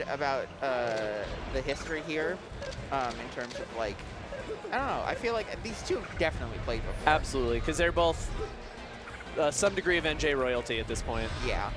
About the history here in terms of like, I don't know, I feel like these two have definitely played before. Absolutely, because they're both some degree of NJ royalty at this point. Yeah,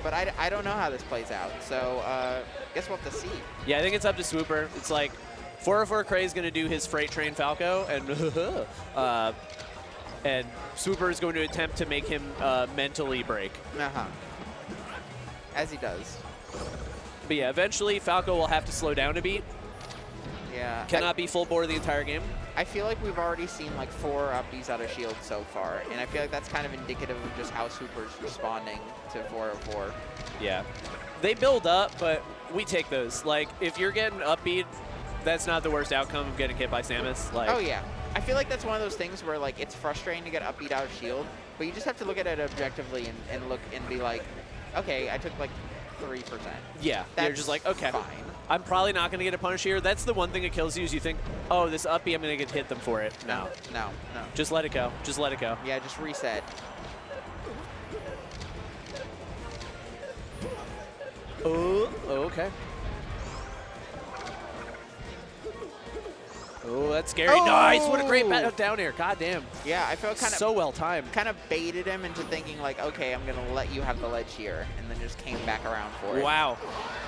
but I don't know how this plays out, so guess we'll have to see. Yeah, I think it's up to SWOOPER. It's like 404 Cray is going to do his Freight Train Falco, and SWOOPER is going to attempt to make him mentally break. As he does. But yeah, eventually Falco will have to slow down a beat. Yeah. Cannot be full bore the entire game. I feel like we've already seen like 4 upbeats out of shield so far, and I feel like that's kind of indicative of just how SWOOPER's responding to 404. Yeah. They build up, but we take those. Like, if you're getting upbeat, that's not the worst outcome of getting hit by Samus. Like, oh yeah. I feel like that's one of those things where like it's frustrating to get upbeat out of shield, but you just have to look at it objectively and look and be like, okay, I took like 3%. Yeah, that's you're just like, okay, fine. I'm probably not going to get a punish here. That's the one thing that kills you is you think, oh, this uppy, I'm going to get hit them for it. No. No. Just let it go. Just let it go. Yeah, just reset. Oh, okay. Oh, that's scary. Oh! Nice. What a great down air. God damn. Yeah, I felt kind of so well timed. Kind of baited him into thinking like, okay, I'm gonna let you have the ledge here, and then just came back around for it. Wow,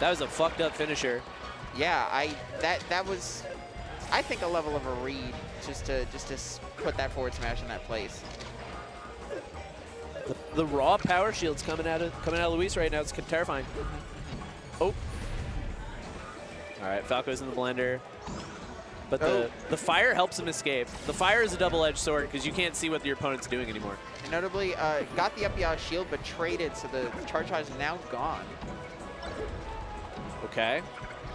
that was a fucked up finisher. Yeah, that was, I think, a level of a read just to put that forward smash in that place. The raw power shield's coming out of Luis right now. It's terrifying. Oh. All right, Falco's in the blender. But the fire helps him escape. The fire is a double-edged sword because you can't see what your opponent's doing anymore. And notably, got the up out shield, but traded, so the charge shot is now gone. Okay.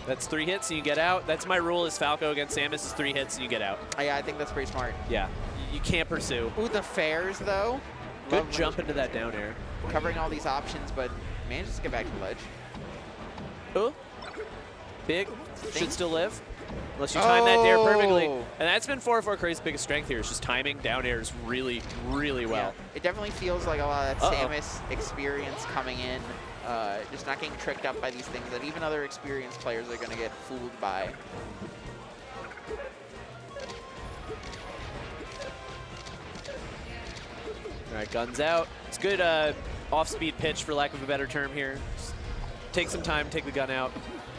That's 3 hits and you get out. That's my rule is Falco against Samus is 3 hits and you get out. Yeah, I think that's pretty smart. Yeah. You can't pursue. Ooh, the fairs, though. Good jump into that down air. Covering all these options, but manages to get back to the ledge. Oh. Big. Should still live. Unless you time that dare perfectly. And that's been 404 Cray's biggest strength here. It's just timing down airs really, really well. Yeah. It definitely feels like a lot of that Samus experience coming in. Just not getting tricked up by these things that even other experienced players are going to get fooled by. All right, guns out. It's good off-speed pitch, for lack of a better term here. Just take some time, take the gun out.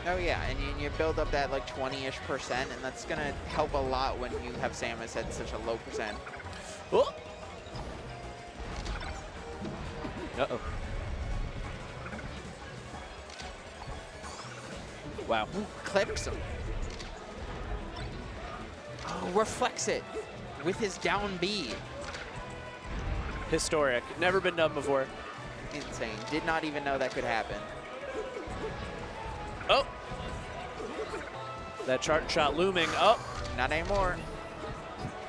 Oh yeah, and you build up that like 20-ish%, and that's gonna help a lot when you have Samus at such a low percent. Oh. Uh-oh. Wow. Ooh, clips him. Oh, reflects it with his down B. Historic. Never been done before. Insane. Did not even know that could happen. Oh. That chart shot looming. Oh. Not anymore.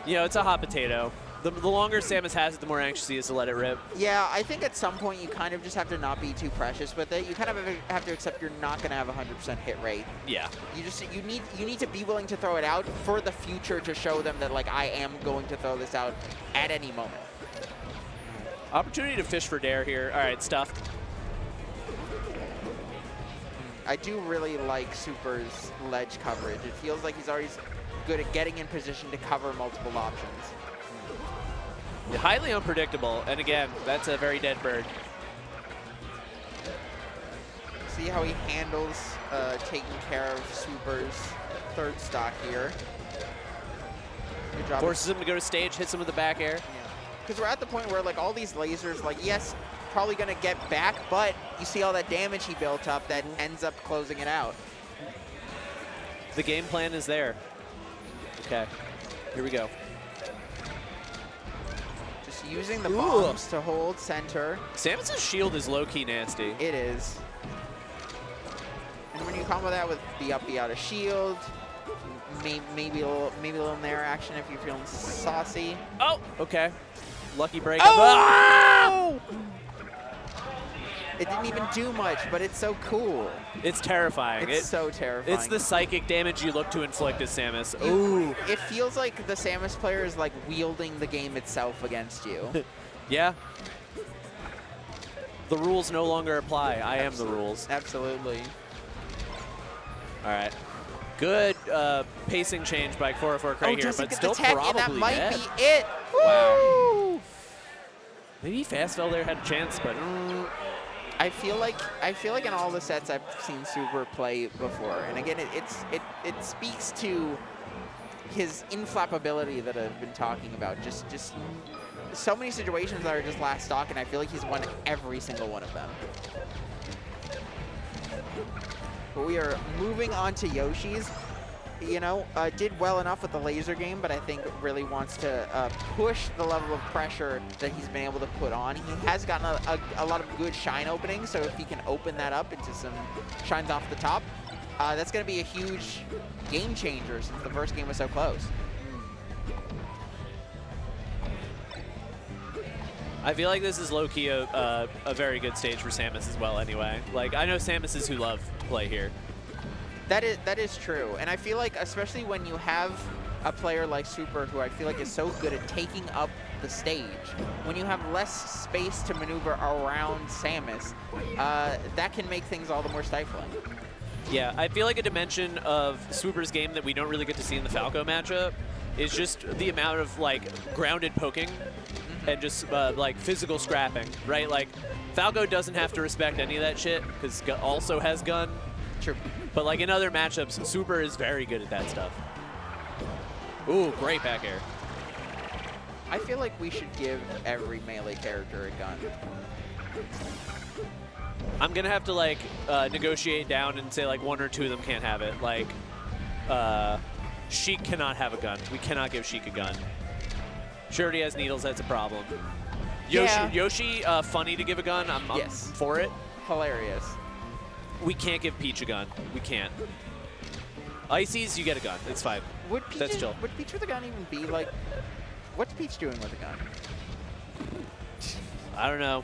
You know, it's a hot potato. The longer Samus has it, the more anxious he is to let it rip. Yeah, I think at some point you kind of just have to not be too precious with it. You kind of have to accept you're not going to have a 100% hit rate. Yeah. You need to be willing to throw it out for the future to show them that like I am going to throw this out at any moment. Opportunity to fish for dare here. All right, stuffed. I do really like SWOOPER's ledge coverage. It feels like he's always good at getting in position to cover multiple options. Highly unpredictable, and again, that's a very dead bird. See how he handles taking care of SWOOPER's third stock here. Good job. Forces him to go to stage, hits him with the back air. Because we're at the point where like all these lasers, like yes, probably gonna get back, but you see all that damage he built up that ends up closing it out. The game plan is there. Okay, here we go. Just using the bombs to hold center. Samus's shield is low-key nasty. It is. And when you combo that with the up B out of shield, maybe a little nair action if you're feeling saucy. Oh, okay. Lucky break. Oh! It didn't even do much, but it's so cool. It's terrifying. It's so terrifying. It's the psychic damage you look to inflict as Samus. Ooh. It feels like the Samus player is like wielding the game itself against you. Yeah. The rules no longer apply. I am the rules. Absolutely. All right. Good pacing change by 404 Cray here, but still tech, probably and that might dead. be it. Wow. Maybe Fast Fell there had a chance, but I feel like in all the sets I've seen Super play before, and again, it speaks to his inflappability that I've been talking about. Just so many situations that are just last stock, and I feel like he's won every single one of them. But we are moving on to Yoshi's. You know, did well enough with the laser game, but I think really wants to push the level of pressure that he's been able to put on. He has gotten a lot of good shine openings, so if he can open that up into some shines off the top, that's going to be a huge game changer since the first game was so close. I feel like this is low-key a very good stage for Samus as well anyway. Like, I know Samuses who love to play here. That is true, and I feel like especially when you have a player like Super, who I feel like is so good at taking up the stage, when you have less space to maneuver around Samus, that can make things all the more stifling. Yeah, I feel like a dimension of Swooper's game that we don't really get to see in the Falco matchup is just the amount of like grounded poking and just like physical scrapping, right? Like Falco doesn't have to respect any of that shit because also has gun. True. But like in other matchups, Super is very good at that stuff. Ooh, great back air. I feel like we should give every melee character a gun. I'm gonna have to like negotiate down and say like 1 or 2 of them can't have it. Like Sheik cannot have a gun. We cannot give Sheik a gun. She already has needles, that's a problem. Yeah. Yoshi, funny to give a gun. I'm for it. Hilarious. We can't give Peach a gun. We can't. Ices, you get a gun. It's fine. That's chill. Would Peach with a gun even be like... What's Peach doing with a gun? I don't know.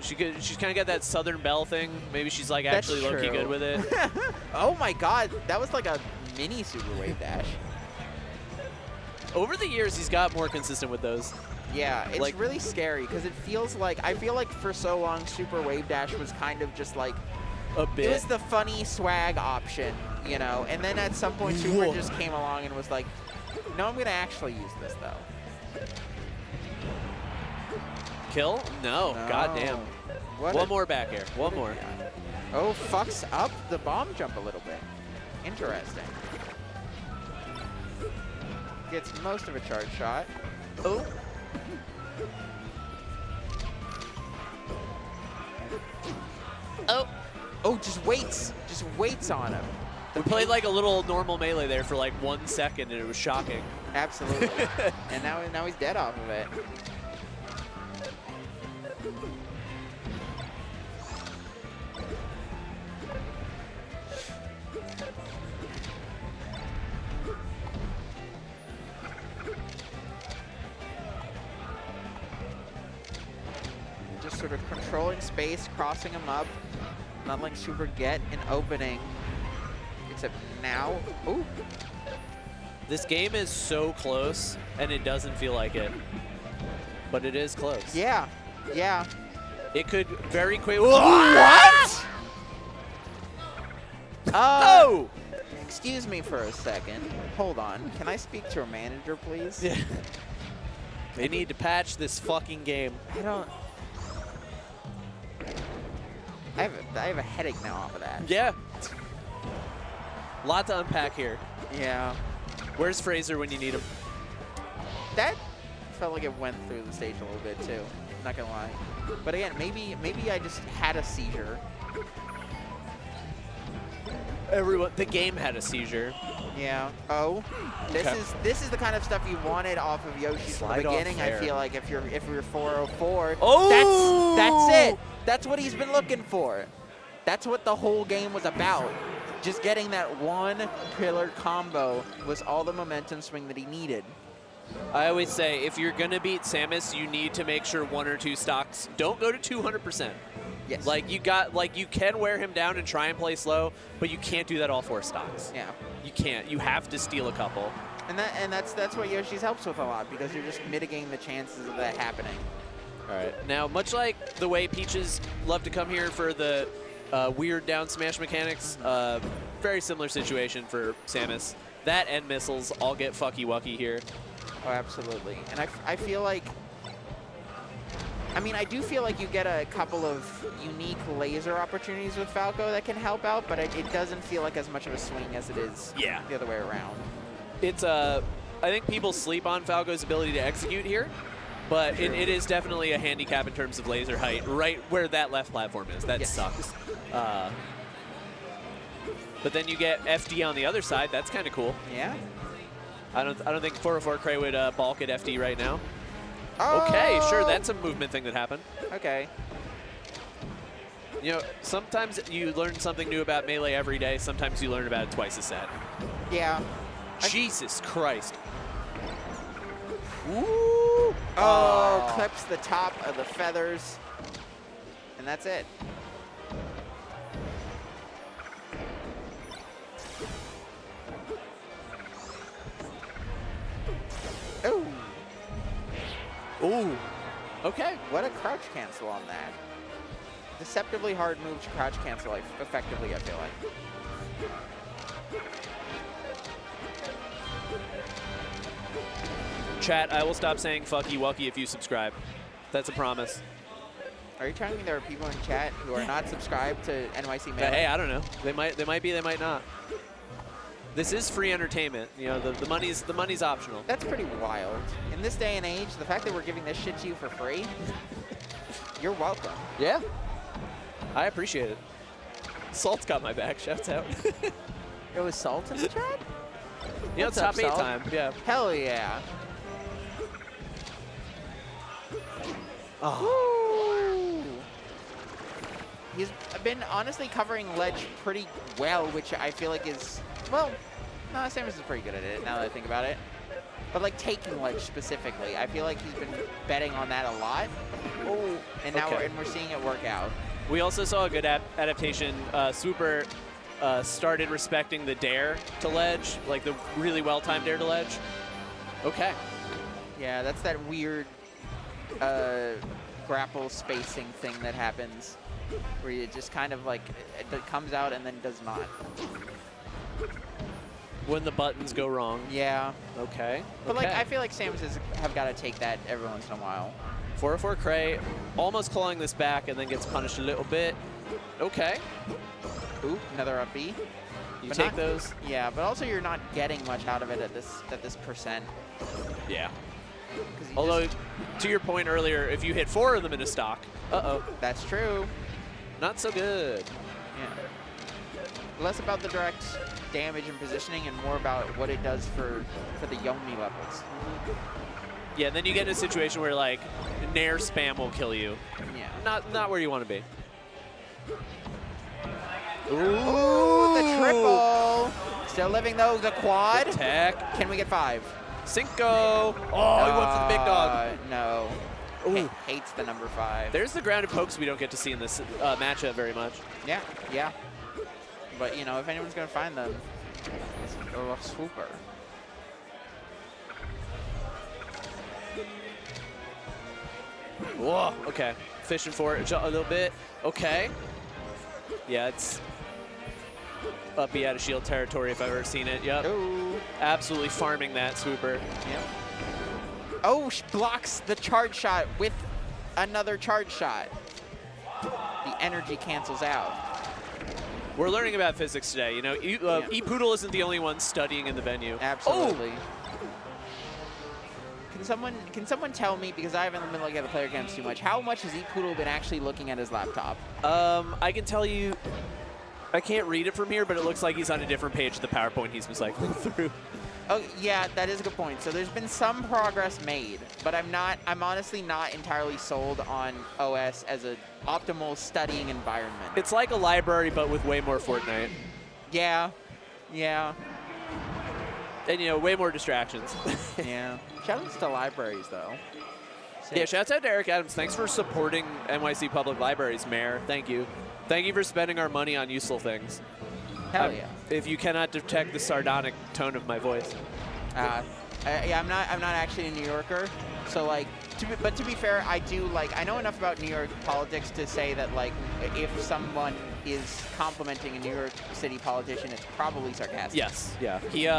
She's kind of got that Southern Belle thing. Maybe she's like actually low-key good with it. Oh my god, that was like a mini Super Wave Dash. Over the years, he's got more consistent with those. Yeah, it's like, really scary because it feels like... I feel like for so long, Super Wave Dash was kind of just like... A bit. It was the funny swag option, you know, and then at some point Super just came along and was like, no, I'm going to actually use this, though. Kill? No. Goddamn. One more back air. One more. Oh, fucks up the bomb jump a little bit. Interesting. Gets most of a charge shot. Oh. Oh. Oh, just waits on him. We played like a little normal melee there for like 1 second, and it was shocking. Absolutely. And now he's dead off of it. Just sort of controlling space, crossing him up. Not letting Super get an opening. Except now, ooh. This game is so close, and it doesn't feel like it. But it is close. Yeah, yeah. It could very quickly. What? Oh! Excuse me for a second. Hold on. Can I speak to a manager, please? Yeah. They need to patch this fucking game. I don't... I have a headache now off of that. Yeah. Lot to unpack here. Yeah. Where's Fraser when you need him? That felt like it went through the stage a little bit too. Not gonna lie. But again, maybe I just had a seizure. The game had a seizure. Yeah. Oh. This is the kind of stuff you wanted off of Yoshi from the beginning. I feel like if we're 404, that's it. That's what he's been looking for. That's what the whole game was about. Just getting that one pillar combo was all the momentum swing that he needed. I always say, if you're going to beat Samus, you need to make sure 1 or 2 stocks don't go to 200%. Yes. Like you can wear him down and try and play slow, but you can't do that all 4 stocks. Yeah. You can't. You have to steal a couple. And that's what Yoshi's helps with a lot, because you're just mitigating the chances of that happening. All right. Now, much like the way Peaches love to come here for the weird down smash mechanics, very similar situation for Samus. That and missiles all get fucky-wucky here. Oh, absolutely. And I feel like, I mean, I do feel like you get a couple of unique laser opportunities with Falco that can help out, but it doesn't feel like as much of a swing as it is the other way around. It's I think people sleep on Falco's ability to execute here, but it is definitely a handicap in terms of laser height, right where that left platform is. That sucks. But then you get FD on the other side. That's kind of cool. Yeah. I don't think 404 Cray would balk at FD right now. Oh! Okay, sure, that's a movement thing that happened. Okay. You know, sometimes you learn something new about Melee every day. Sometimes you learn about it twice a set. Yeah. Jesus Christ. Ooh. Oh, clips the top of the feathers. And that's it. Ooh. Ooh. Okay. What a crouch cancel on that. Deceptively hard move to crouch cancel effectively, I feel like. Chat, I will stop saying fucky wucky if you subscribe. That's a promise. Are you telling me there are people in chat who are not subscribed to NYC Melee? Hey, I don't know. They might be, they might not. This is free entertainment. You know, the money's optional. That's pretty wild. In this day and age, the fact that we're giving this shit to you for free, you're welcome. Yeah. I appreciate it. Salt's got my back. Shouts out. It was Salt in the chat? You know, What's it's top up, 8 Salt? time. Yeah. Hell yeah. Oh. Woo. He's been honestly covering ledge pretty well, which I feel like is, well, no, Samus is pretty good at it now that I think about it. But like taking ledge specifically, I feel like he's been betting on that a lot. Oh, and now we're seeing it work out. We also saw a good adaptation. SWOOPER started respecting the dare to ledge, like the really well-timed dare to ledge. Okay. Yeah, that's that weird grapple spacing thing that happens where you just kind of like, it comes out and then does not. When the buttons go wrong. Yeah. Okay. But like, I feel like Samus have got to take that every once in a while. 404 Cray almost clawing this back and then gets punished a little bit. Okay. Ooh, another up B. You But take not- those. Yeah, but also you're not getting much out of it at this percent. Yeah. 'Cause you Although, just- to your point earlier, if you hit 4 of them in a stock, that's true. not so good. Yeah. Less about the direct damage and positioning and more about what it does for the Yomi levels. Yeah, and then you get in a situation where like Nair spam will kill you. Yeah. Not where you want to be. Ooh, the triple. Still living though, the quad. Tech. Can we get 5? Cinco. Oh, he went for the big dog. No. Ooh. Hates the number 5. There's the grounded pokes we don't get to see in this matchup very much. Yeah, yeah. But, you know, if anyone's going to find them, it's a swooper. Whoa, okay. Fishing for it a little bit. Okay. Yeah, it's up B out of shield territory if I've ever seen it. Yep. Ooh. Absolutely farming that swooper. Yep. Oh, blocks the charge shot with another charge shot. The energy cancels out. We're learning about physics today. You know, E-Poodle isn't the only one studying in the venue. Absolutely. Can someone tell me, because I haven't been looking at the player cams too much, how much has E-Poodle been actually looking at his laptop? I can tell you, I can't read it from here, but it looks like he's on a different page of the PowerPoint he's been cycling through. Oh, yeah, that is a good point. So there's been some progress made, but I'm honestly not entirely sold on OS as an optimal studying environment. It's like a library, but with way more Fortnite. Yeah, yeah, And, you know, way more distractions. yeah. Shoutouts to libraries, though. Yeah, shouts out to Eric Adams. Thanks for supporting NYC Public Libraries, Mayor. Thank you. Thank you for spending our money on useful things. Hell yeah. If you cannot detect the sardonic tone of my voice. Yeah, I'm not actually a New Yorker, so like But to be fair, I know enough about New York politics to say that, like, if someone is complimenting a New York City politician, it's probably sarcastic. Yes, yeah. He,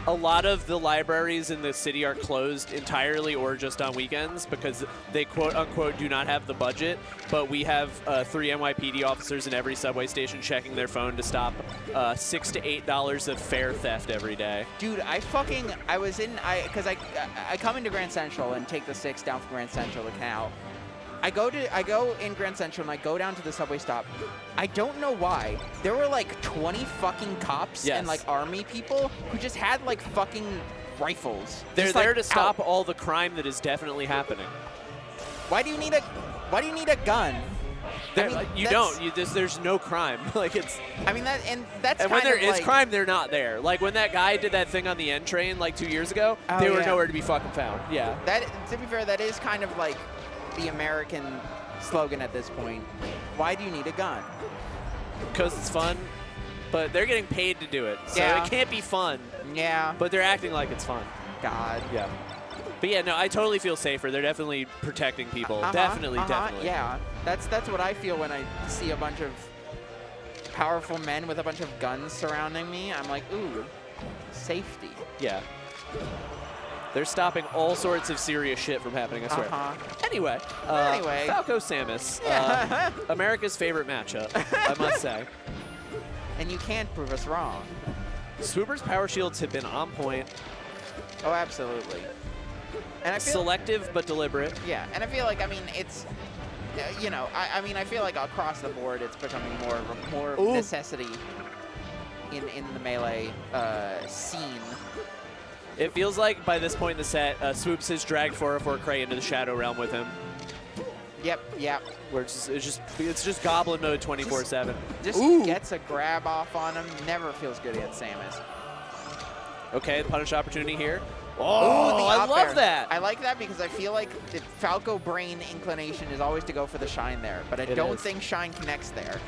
a lot of the libraries in the city are closed entirely or just on weekends because they quote-unquote do not have the budget, but we have 3 NYPD officers in every subway station checking their phone to stop $6 to $8 of fare theft every day. Dude, I come into Grand Central and take the 6 down from Grand Central to Canal. I go in Grand Central and I go down to the subway stop. I don't know why. There were like 20 fucking cops and like army people who just had like fucking rifles. They're just, there like, to stop all the crime that is definitely happening. Why do you need a gun? There's no crime. Like it's. I mean that's and when there is crime, they're not there. Like when that guy did that thing on the N train like 2 years ago, they were nowhere to be fucking found. Yeah. That, to be fair, that is kind of like the American slogan at this point. Why do you need a gun? Because it's fun, but they're getting paid to do it, so it can't be fun. Yeah. But they're acting like it's fun. God. Yeah. But yeah, no, I totally feel safer. They're definitely protecting people. Definitely. Yeah. That's what I feel when I see a bunch of powerful men with a bunch of guns surrounding me. I'm like, ooh, safety. Yeah. They're stopping all sorts of serious shit from happening, I swear. Anyway, Falco Samus, America's favorite matchup, I must say. And you can't prove us wrong. SWOOPER's power shields have been on point. Oh, absolutely. And I feel selective but deliberate. Yeah, and I feel like, I mean, it's, you know, I feel like across the board it's becoming more necessity in the Melee scene. It feels like by this point in the set, Swoops has dragged 404 Cray into the Shadow Realm with him. Yep. Where it's just Goblin mode 24/7. Just gets a grab off on him. Never feels good against Samus. Okay, the punish opportunity here. Oh, I love that. I like that because I feel like the Falco brain inclination is always to go for the Shine there, but I don't think Shine connects there.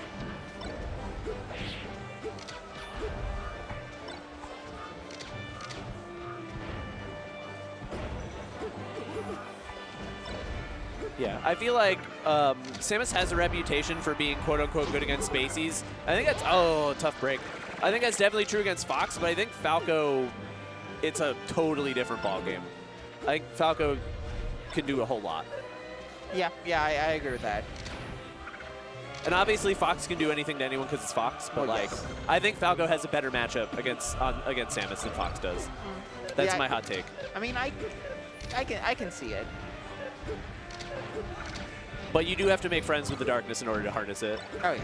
Yeah, I feel like Samus has a reputation for being quote-unquote good against Spaceys. I think that's, tough break. I think that's definitely true against Fox, but I think Falco, it's a totally different ballgame. I think Falco can do a whole lot. Yeah, I agree with that. And obviously Fox can do anything to anyone because it's Fox, but I think Falco has a better matchup against Samus than Fox does. That's my hot take. I mean, I can see it. But you do have to make friends with the darkness in order to harness it. Oh, yeah.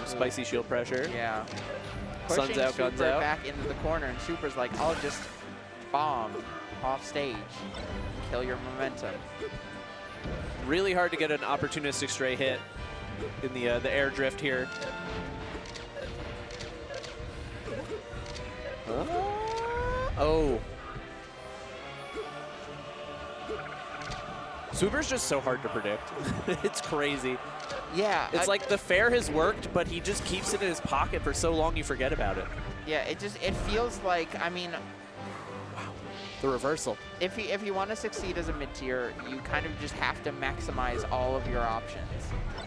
Spicy shield pressure. Yeah. Sun's out, guns out. Back into the corner, and SWOOPER's like, I'll just bomb off stage. Kill your momentum. Really hard to get an opportunistic stray hit in the air drift here. Oh. SWOOPER's just so hard to predict. It's crazy. Yeah. It's like the fair has worked, but he just keeps it in his pocket for so long you forget about it. Yeah, it feels like, I mean, wow, the reversal. If you want to succeed as a mid-tier, you kind of just have to maximize all of your options.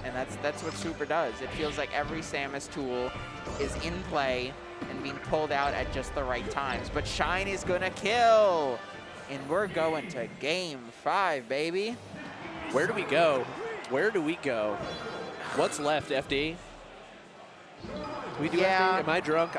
And that's what SWOOPER does. It feels like every Samus tool is in play and being pulled out at just the right times. But Shine is gonna kill! And we're going to game 5, baby. Where do we go? Where do we go? What's left, FD? We do FD? Am I drunk?